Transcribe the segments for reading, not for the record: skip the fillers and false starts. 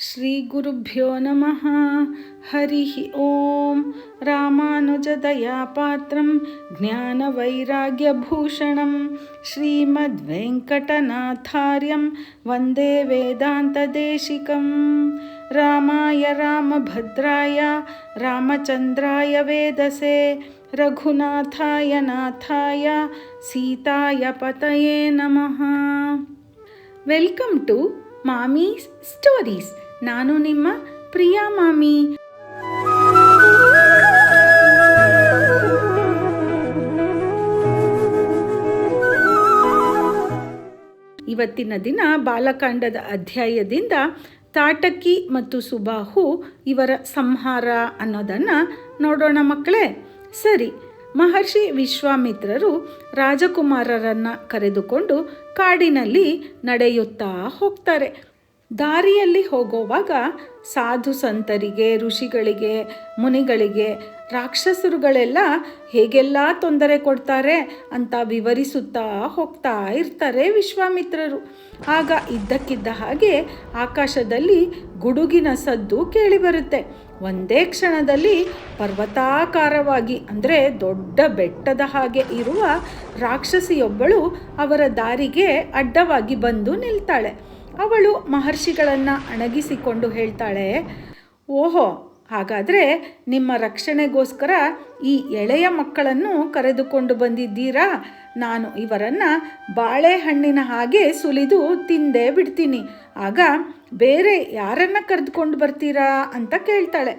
ಶ್ರೀ ಗುರುಭ್ಯೋ ನಮಃ. ಹರಿ ಓಂ. ರಾಮಾನುಜದಯಾಪಾತ್ರಂ ಜ್ಞಾನವೈರಾಗ್ಯಭೂಷಣಂ ಶ್ರೀಮದ್ವೆಂಕಟನಾಥಾರ್ಯಂ ವಂದೇ ವೇದಾಂತದೇಶಿಕಂ. ರಾಮಾಯ ರಾಮಭದ್ರಾಯ ರಾಮಚಂದ್ರಾಯ ವೇದಸೇ ರಘುನಾಥಾಯ ನಾಥಾಯ ಸೀತಾಯ ಪತಯೇ ನಮಃ. Welcome to Mami stories. ನಾನು ನಿಮ್ಮ ಪ್ರಿಯಾ ಮಾಮಿ. ಇವತ್ತಿನ ದಿನ ಬಾಲಕಾಂಡದ ಅಧ್ಯಾಯದಿಂದ ತಾಟಕಿ ಮತ್ತು ಸುಬಾಹು ಇವರ ಸಂಹಾರ ಅನ್ನೋದನ್ನು ನೋಡೋಣ ಮಕ್ಕಳೇ. ಸರಿ, ಮಹರ್ಷಿ ವಿಶ್ವಾಮಿತ್ರರು ರಾಜಕುಮಾರರನ್ನು ಕರೆದುಕೊಂಡು ಕಾಡಿನಲ್ಲಿ ನಡೆಯುತ್ತಾ ಹೋಗ್ತಾರೆ. ದಾರಿಯಲ್ಲಿ ಹೋಗುವಾಗ ಸಾಧು ಸಂತರಿಗೆ, ಋಷಿಗಳಿಗೆ, ಮುನಿಗಳಿಗೆ ರಾಕ್ಷಸರುಗಳೆಲ್ಲ ಹೇಗೆಲ್ಲ ತೊಂದರೆ ಕೊಡ್ತಾರೆ ಅಂತ ವಿವರಿಸುತ್ತಾ ಹೋಗ್ತಾ ಇರ್ತಾರೆ ವಿಶ್ವಾಮಿತ್ರರು. ಆಗ ಇದ್ದಕ್ಕಿದ್ದ ಹಾಗೆ ಆಕಾಶದಲ್ಲಿ ಗುಡುಗಿನ ಸದ್ದು ಕೇಳಿಬರುತ್ತೆ. ಒಂದೇ ಕ್ಷಣದಲ್ಲಿ ಪರ್ವತಾಕಾರವಾಗಿ, ಅಂದರೆ ದೊಡ್ಡ ಬೆಟ್ಟದ ಹಾಗೆ ಇರುವ ರಾಕ್ಷಸಿಯೊಬ್ಬಳು ಅವರ ದಾರಿಗೆ ಅಡ್ಡವಾಗಿ ಬಂದು ನಿಲ್ತಾಳೆ. ಅವಳು ಮಹರ್ಷಿಗಳನ್ನು ಅಣಗಿಸಿಕೊಂಡು ಹೇಳ್ತಾಳೆ, ಓಹೋ, ಹಾಗಾದರೆ ನಿಮ್ಮ ರಕ್ಷಣೆಗೋಸ್ಕರ ಈ ಎಳೆಯ ಮಕ್ಕಳನ್ನು ಕರೆದುಕೊಂಡು ಬಂದಿದ್ದೀರಾ? ನಾನು ಇವರನ್ನು ಬಾಳೆಹಣ್ಣಿನ ಹಾಗೆ ಸುಲಿದು ತಿಂದೇ ಬಿಡ್ತೀನಿ. ಆಗ ಬೇರೆ ಯಾರನ್ನು ಕರೆದುಕೊಂಡು ಬರ್ತೀರಾ ಅಂತ ಕೇಳ್ತಾಳೆ.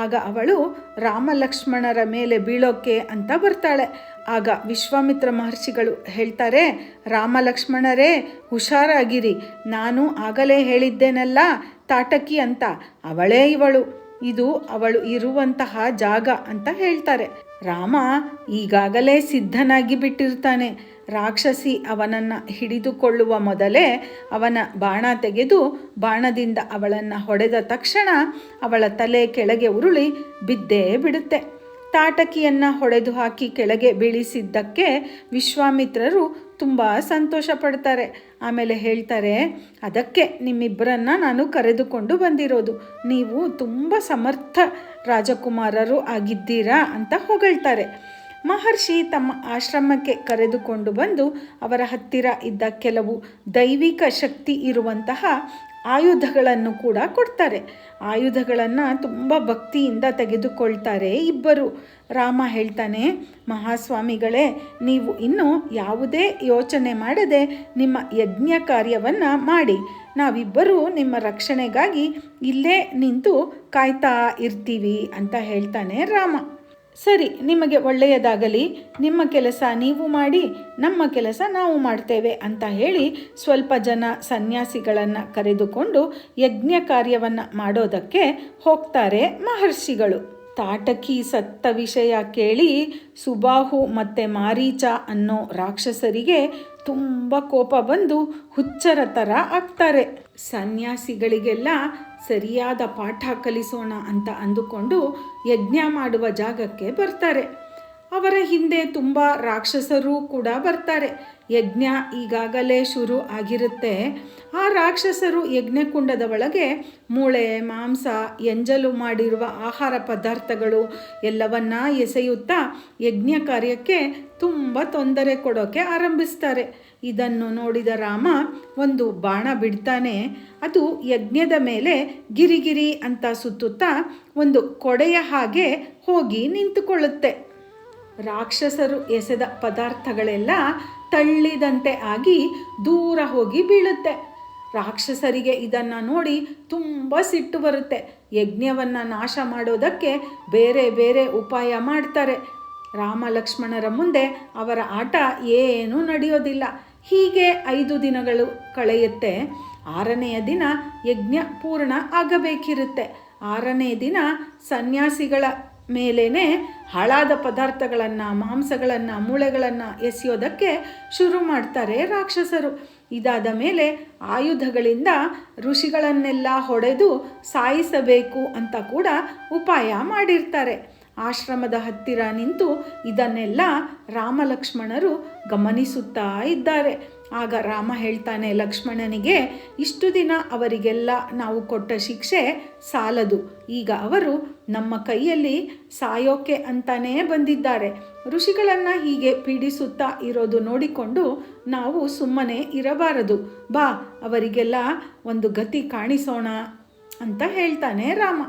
ಆಗ ಅವಳು ರಾಮ ಲಕ್ಷ್ಮಣರ ಮೇಲೆ ಬೀಳೋಕೆ ಅಂತ ಬರ್ತಾಳೆ. ಆಗ ವಿಶ್ವಾಮಿತ್ರ ಮಹರ್ಷಿಗಳು ಹೇಳ್ತಾರೆ, ರಾಮ ಲಕ್ಷ್ಮಣರೇ ಹುಷಾರಾಗಿರಿ, ನಾನು ಆಗಲೇ ಹೇಳಿದ್ದೇನಲ್ಲ ತಾಟಕಿ ಅಂತ, ಅವಳೇ ಇವಳು, ಇದು ಅವಳು ಇರುವಂತಹ ಜಾಗ ಅಂತ ಹೇಳ್ತಾರೆ. ರಾಮ ಈಗಾಗಲೇ ಸಿದ್ಧನಾಗಿ ಬಿಟ್ಟಿರ್ತಾನೆ. ರಾಕ್ಷಸಿ ಅವನನ್ನು ಹಿಡಿದುಕೊಳ್ಳುವ ಮೊದಲೇ ಅವನ ಬಾಣ ತೆಗೆದು ಬಾಣದಿಂದ ಅವಳನ್ನು ಹೊಡೆದ ತಕ್ಷಣ ಅವಳ ತಲೆ ಕೆಳಗೆ ಉರುಳಿ ಬಿದ್ದೇ ಬಿಡುತ್ತೆ. ತಾಟಕಿಯನ್ನು ಹೊಡೆದು ಹಾಕಿ ಕೆಳಗೆ ಬೀಳಿಸಿದ್ದಕ್ಕೆ ವಿಶ್ವಾಮಿತ್ರರು ತುಂಬ ಸಂತೋಷ ಪಡ್ತಾರೆ. ಆಮೇಲೆ ಹೇಳ್ತಾರೆ, ಅದಕ್ಕೆ ನಿಮ್ಮಿಬ್ಬರನ್ನು ನಾನು ಕರೆದುಕೊಂಡು ಬಂದಿರೋದು, ನೀವು ತುಂಬ ಸಮರ್ಥ ರಾಜಕುಮಾರರು ಆಗಿದ್ದೀರಾ ಅಂತ ಹೊಗಳ್ತಾರೆ. ಮಹರ್ಷಿ ತಮ್ಮ ಆಶ್ರಮಕ್ಕೆ ಕರೆದುಕೊಂಡು ಬಂದು ಅವರ ಹತ್ತಿರ ಇದ್ದ ಕೆಲವು ದೈವಿಕ ಶಕ್ತಿ ಇರುವಂತಹ ಆಯುಧಗಳನ್ನು ಕೂಡ ಕೊಡ್ತಾರೆ. ಆಯುಧಗಳನ್ನು ತುಂಬ ಭಕ್ತಿಯಿಂದ ತೆಗೆದುಕೊಳ್ತಾರೆ ಇಬ್ಬರು. ರಾಮ ಹೇಳ್ತಾನೆ, ಮಹಾಸ್ವಾಮಿಗಳೇ, ನೀವು ಇನ್ನೂ ಯಾವುದೇ ಯೋಚನೆ ಮಾಡದೆ ನಿಮ್ಮ ಯಜ್ಞ ಕಾರ್ಯವನ್ನು ಮಾಡಿ, ನಾವಿಬ್ಬರೂ ನಿಮ್ಮ ರಕ್ಷಣೆಗಾಗಿ ಇಲ್ಲೇ ನಿಂತು ಕಾಯ್ತಾ ಇರ್ತೀವಿ ಅಂತ ಹೇಳ್ತಾನೆ ರಾಮ. ಸರಿ, ನಿಮಗೆ ಒಳ್ಳೆಯದಾಗಲಿ, ನಿಮ್ಮ ಕೆಲಸ ನೀವು ಮಾಡಿ, ನಮ್ಮ ಕೆಲಸ ನಾವು ಮಾಡ್ತೇವೆ ಅಂತ ಹೇಳಿ ಸ್ವಲ್ಪ ಜನ ಸನ್ಯಾಸಿಗಳನ್ನು ಕರೆದುಕೊಂಡು ಯಜ್ಞ ಕಾರ್ಯವನ್ನು ಮಾಡೋದಕ್ಕೆ ಹೋಗ್ತಾರೆ ಮಹರ್ಷಿಗಳು. ತಾಟಕಿ ಸತ್ತ ವಿಷಯ ಕೇಳಿ ಸುಬಾಹು ಮತ್ತು ಮಾರೀಚ ಅನ್ನೋ ರಾಕ್ಷಸರಿಗೆ ತುಂಬ ಕೋಪ ಬಂದು ಹುಚ್ಚರ ಥರ ಆಗ್ತಾರೆ. ಸನ್ಯಾಸಿಗಳಿಗೆಲ್ಲ ಸರಿಯಾದ ಪಾಠ ಕಲಿಸೋಣ ಅಂತ ಅಂದುಕೊಂಡು ಯಜ್ಞ ಮಾಡುವ ಜಾಗಕ್ಕೆ ಬರ್ತಾರೆ. ಅವರ ಹಿಂದೆ ತುಂಬ ರಾಕ್ಷಸರು ಕೂಡ ಬರ್ತಾರೆ. ಯಜ್ಞ ಈಗಾಗಲೇ ಶುರು ಆಗಿರುತ್ತೆ. ಆ ರಾಕ್ಷಸರು ಯಜ್ಞಕುಂಡದ ಒಳಗೆ ಮೂಳೆ, ಮಾಂಸ, ಎಂಜಲು ಮಾಡಿರುವ ಆಹಾರ ಪದಾರ್ಥಗಳು ಎಲ್ಲವನ್ನ ಎಸೆಯುತ್ತಾ ಯಜ್ಞ ಕಾರ್ಯಕ್ಕೆ ತುಂಬ ತೊಂದರೆ ಕೊಡೋಕೆ ಆರಂಭಿಸ್ತಾರೆ. ಇದನ್ನು ನೋಡಿದ ರಾಮ ಒಂದು ಬಾಣ ಬಿಡ್ತಾನೆ. ಅದು ಯಜ್ಞದ ಮೇಲೆ ಗಿರಿಗಿರಿ ಅಂತ ಸುತ್ತುತ್ತಾ ಒಂದು ಕೊಡೆಯ ಹಾಗೆ ಹೋಗಿ ನಿಂತುಕೊಳ್ಳುತ್ತೆ. ರಾಕ್ಷಸರು ಎಸೆದ ಪದಾರ್ಥಗಳೆಲ್ಲ ತಳ್ಳಿದಂತೆ ಆಗಿ ದೂರ ಹೋಗಿ ಬೀಳುತ್ತೆ. ರಾಕ್ಷಸರಿಗೆ ಇದನ್ನು ನೋಡಿ ತುಂಬ ಸಿಟ್ಟು ಬರುತ್ತೆ. ಯಜ್ಞವನ್ನು ನಾಶ ಮಾಡೋದಕ್ಕೆ ಬೇರೆ ಬೇರೆ ಉಪಾಯ ಮಾಡ್ತಾರೆ. ರಾಮ ಲಕ್ಷ್ಮಣರ ಮುಂದೆ ಅವರ ಆಟ ಏನೂ ನಡೆಯೋದಿಲ್ಲ. ಹೀಗೆ 5 ದಿನಗಳು ಕಳೆಯುತ್ತೆ. 6ನೆಯ ದಿನ ಯಜ್ಞ ಪೂರ್ಣ ಆಗಬೇಕಿರುತ್ತೆ. 6ನೇ ದಿನ ಸನ್ಯಾಸಿಗಳ ಮೇಲೇ ಹಾಳಾದ ಪದಾರ್ಥಗಳನ್ನು, ಮಾಂಸಗಳನ್ನು, ಮೂಳೆಗಳನ್ನು ಎಸೆಯೋದಕ್ಕೆ ಶುರು ಮಾಡ್ತಾರೆ ರಾಕ್ಷಸರು. ಇದಾದ ಮೇಲೆ ಆಯುಧಗಳಿಂದ ಋಷಿಗಳನ್ನೆಲ್ಲ ಹೊಡೆದು ಸಾಯಿಸಬೇಕು ಅಂತ ಕೂಡ ಉಪಾಯ ಮಾಡಿರ್ತಾರೆ. ಆಶ್ರಮದ ಹತ್ತಿರ ನಿಂತು ಇದನ್ನೆಲ್ಲ ರಾಮ ಲಕ್ಷ್ಮಣರು ಗಮನಿಸುತ್ತಾ ಇದ್ದಾರೆ. ಆಗ ರಾಮ ಹೇಳ್ತಾನೆ ಲಕ್ಷ್ಮಣನಿಗೆ, ಇಷ್ಟು ದಿನ ಅವರಿಗೆಲ್ಲ ನಾವು ಕೊಟ್ಟ ಶಿಕ್ಷೆ ಸಾಲದು. ಈಗ ಅವರು ನಮ್ಮ ಕೈಯಲ್ಲಿ ಸಾಯೋಕೆ ಅಂತಾನೇ ಬಂದಿದ್ದಾರೆ. ಋಷಿಗಳನ್ನು ಹೀಗೆ ಪೀಡಿಸುತ್ತಾ ಇರೋದು ನೋಡಿಕೊಂಡು ನಾವು ಸುಮ್ಮನೆ ಇರಬಾರದು. ಬಾ, ಅವರಿಗೆಲ್ಲ ಒಂದು ಗತಿ ಕಾಣಿಸೋಣ ಅಂತ ಹೇಳ್ತಾನೆ ರಾಮ.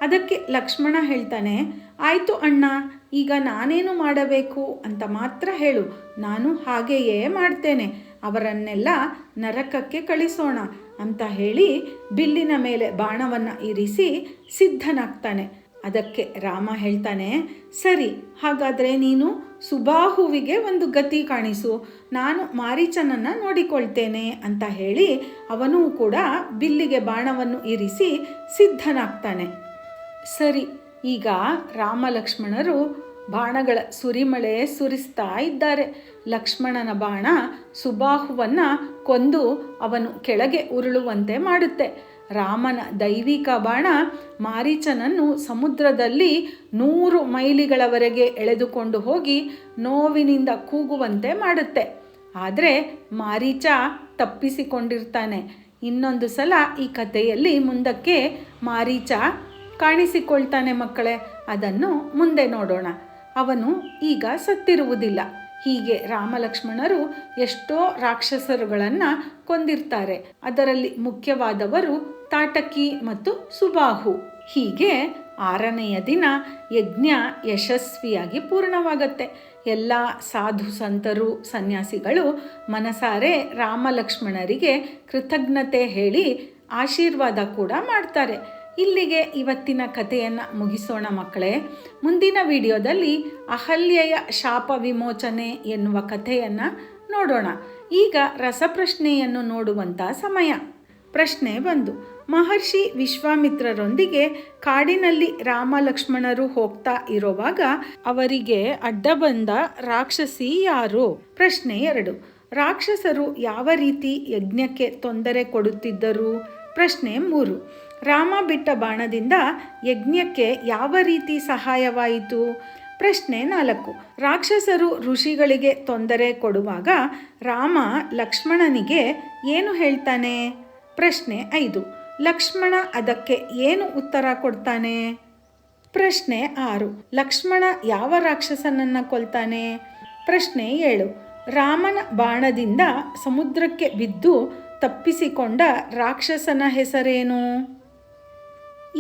ಅದಕ್ಕೆ ಲಕ್ಷ್ಮಣ ಹೇಳ್ತಾನೆ, ಆಯಿತು ಅಣ್ಣ, ಈಗ ನಾನೇನು ಮಾಡಬೇಕು ಅಂತ ಮಾತ್ರ ಹೇಳು, ನಾನು ಹಾಗೆಯೇ ಮಾಡ್ತೇನೆ. ಅವರನ್ನೆಲ್ಲ ನರಕಕ್ಕೆ ಕಳಿಸೋಣ ಅಂತ ಹೇಳಿ ಬಿಲ್ಲಿನ ಮೇಲೆ ಬಾಣವನ್ನು ಇರಿಸಿ ಸಿದ್ಧನಾಗ್ತಾನೆ. ಅದಕ್ಕೆ ರಾಮ ಹೇಳ್ತಾನೆ, ಸರಿ, ಹಾಗಾದರೆ ನೀನು ಸುಬಾಹುವಿಗೆ ಒಂದು ಗತಿ ಕಾಣಿಸು, ನಾನು ಮಾರೀಚನನ್ನು ನೋಡಿಕೊಳ್ತೇನೆ ಅಂತ ಹೇಳಿ ಅವನೂ ಕೂಡ ಬಿಲ್ಲಿಗೆ ಬಾಣವನ್ನು ಇರಿಸಿ ಸಿದ್ಧನಾಗ್ತಾನೆ. ಸರಿ, ಈಗ ರಾಮ ಲಕ್ಷ್ಮಣರು ಬಾಣಗಳ ಸುರಿಮಳೆ ಸುರಿಸ್ತಾ ಇದ್ದಾರೆ. ಲಕ್ಷ್ಮಣನ ಬಾಣ ಸುಬಾಹುವನ್ನು ಕೊಂದು ಅವನು ಕೆಳಗೆ ಉರುಳುವಂತೆ ಮಾಡುತ್ತೆ. ರಾಮನ ದೈವಿಕ ಬಾಣ ಮಾರೀಚನನ್ನು ಸಮುದ್ರದಲ್ಲಿ 100 ಮೈಲಿಗಳವರೆಗೆ ಎಳೆದುಕೊಂಡು ಹೋಗಿ ನೋವಿನಿಂದ ಕೂಗುವಂತೆ ಮಾಡುತ್ತೆ. ಆದರೆ ಮಾರೀಚ ತಪ್ಪಿಸಿಕೊಂಡಿರ್ತಾನೆ. ಇನ್ನೊಂದು ಸಲ ಈ ಕಥೆಯಲ್ಲಿ ಮುಂದಕ್ಕೆ ಮಾರೀಚ ಕಾಣಿಸಿಕೊಳ್ತಾನೆ ಮಕ್ಕಳೇ. ಅದನ್ನು ಮುಂದೆ ನೋಡೋಣ. ಅವನು ಈಗ ಸತ್ತಿರುವುದಿಲ್ಲ. ಹೀಗೆ ರಾಮ ಲಕ್ಷ್ಮಣರು ಎಷ್ಟೋ ರಾಕ್ಷಸರುಗಳನ್ನು ಕೊಂದಿರ್ತಾರೆ. ಅದರಲ್ಲಿ ಮುಖ್ಯವಾದವರು ತಾಟಕಿ ಮತ್ತು ಸುಬಾಹು. ಹೀಗೆ 6ನೆಯ ದಿನ ಯಜ್ಞ ಯಶಸ್ವಿಯಾಗಿ ಪೂರ್ಣವಾಗತ್ತೆ. ಎಲ್ಲ ಸಾಧು ಸಂತರು ಸನ್ಯಾಸಿಗಳು ಮನಸಾರೆ ರಾಮ ಲಕ್ಷ್ಮಣರಿಗೆ ಕೃತಜ್ಞತೆ ಹೇಳಿ ಆಶೀರ್ವಾದ ಕೂಡ ಮಾಡ್ತಾರೆ. ಇಲ್ಲಿಗೆ ಇವತ್ತಿನ ಕಥೆಯನ್ನು ಮುಗಿಸೋಣ ಮಕ್ಕಳೇ. ಮುಂದಿನ ವಿಡಿಯೋದಲ್ಲಿ ಅಹಲ್ಯೆಯ ಶಾಪ ವಿಮೋಚನೆ ಎನ್ನುವ ಕಥೆಯನ್ನು ನೋಡೋಣ. ಈಗ ರಸಪ್ರಶ್ನೆಯನ್ನು ನೋಡುವಂಥ ಸಮಯ. ಪ್ರಶ್ನೆ 1. ಮಹರ್ಷಿ ವಿಶ್ವಾಮಿತ್ರರೊಂದಿಗೆ ಕಾಡಿನಲ್ಲಿ ರಾಮ ಲಕ್ಷ್ಮಣರು ಹೋಗ್ತಾ ಇರುವಾಗ ಅವರಿಗೆ ಅಡ್ಡ ಬಂದ ರಾಕ್ಷಸಿ ಯಾರು? ಪ್ರಶ್ನೆ 2. ರಾಕ್ಷಸರು ಯಾವ ರೀತಿ ಯಜ್ಞಕ್ಕೆ ತೊಂದರೆ ಕೊಡುತ್ತಿದ್ದರು? ಪ್ರಶ್ನೆ 3. ರಾಮ ಬಿಟ್ಟ ಬಾಣದಿಂದ ಯಜ್ಞಕ್ಕೆ ಯಾವ ರೀತಿ ಸಹಾಯವಾಯಿತು? ಪ್ರಶ್ನೆ 4. ರಾಕ್ಷಸರು ಋಷಿಗಳಿಗೆ ತೊಂದರೆ ಕೊಡುವಾಗ ರಾಮ ಲಕ್ಷ್ಮಣನಿಗೆ ಏನು ಹೇಳ್ತಾನೆ? ಪ್ರಶ್ನೆ 5. ಲಕ್ಷ್ಮಣ ಅದಕ್ಕೆ ಏನು ಉತ್ತರ ಕೊಡ್ತಾನೆ? ಪ್ರಶ್ನೆ 6. ಲಕ್ಷ್ಮಣ ಯಾವ ರಾಕ್ಷಸನನ್ನು ಕೊಲ್ತಾನೆ? ಪ್ರಶ್ನೆ 7. ರಾಮನ ಬಾಣದಿಂದ ಸಮುದ್ರಕ್ಕೆ ಬಿದ್ದು ತಪ್ಪಿಸಿಕೊಂಡ ರಾಕ್ಷಸನ ಹೆಸರೇನು?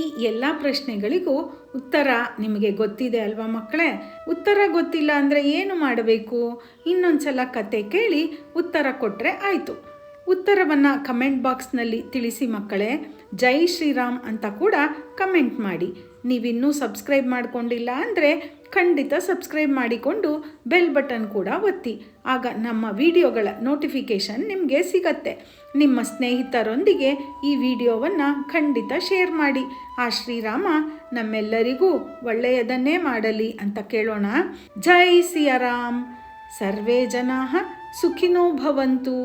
ಈ ಎಲ್ಲ ಪ್ರಶ್ನೆಗಳಿಗೂ ಉತ್ತರ ನಿಮಗೆ ಗೊತ್ತಿದೆ ಅಲ್ವಾ ಮಕ್ಕಳೇ? ಉತ್ತರ ಗೊತ್ತಿಲ್ಲ ಅಂದರೆ ಏನು ಮಾಡಬೇಕು? ಇನ್ನೊಂದ್ಸಲ ಕತೆ ಕೇಳಿ ಉತ್ತರ ಕೊಟ್ಟರೆ ಆಯಿತು. ಉತ್ತರವನ್ನು ಕಮೆಂಟ್ ಬಾಕ್ಸ್ನಲ್ಲಿ ತಿಳಿಸಿ ಮಕ್ಕಳೇ. ಜೈ ಶ್ರೀರಾಮ್ ಅಂತ ಕೂಡ ಕಮೆಂಟ್ ಮಾಡಿ. ನೀವಿನ್ನೂ ಸಬ್ಸ್ಕ್ರೈಬ್ ಮಾಡಿಕೊಂಡಿಲ್ಲ ಅಂದರೆ ಖಂಡಿತ ಸಬ್ಸ್ಕ್ರೈಬ್ ಮಾಡಿಕೊಂಡು ಬೆಲ್ ಬಟನ್ ಕೂಡ ಒತ್ತಿ. ಆಗ ನಮ್ಮ ವಿಡಿಯೋಗಳ ನೋಟಿಫಿಕೇಷನ್ ನಿಮಗೆ ಸಿಗತ್ತೆ. ನಿಮ್ಮ ಸ್ನೇಹಿತರೊಂದಿಗೆ ಈ ವಿಡಿಯೋವನ್ನು ಖಂಡಿತ ಶೇರ್ ಮಾಡಿ. ಆ ಶ್ರೀರಾಮ ನಮ್ಮೆಲ್ಲರಿಗೂ ಒಳ್ಳೆಯದನ್ನೇ ಮಾಡಲಿ ಅಂತ ಕೇಳೋಣ. ಜೈ ಸಿಯಾರಾಮ್. ಸರ್ವೇ ಜನಾಃ ಸುಖಿನೋ ಭವಂತು.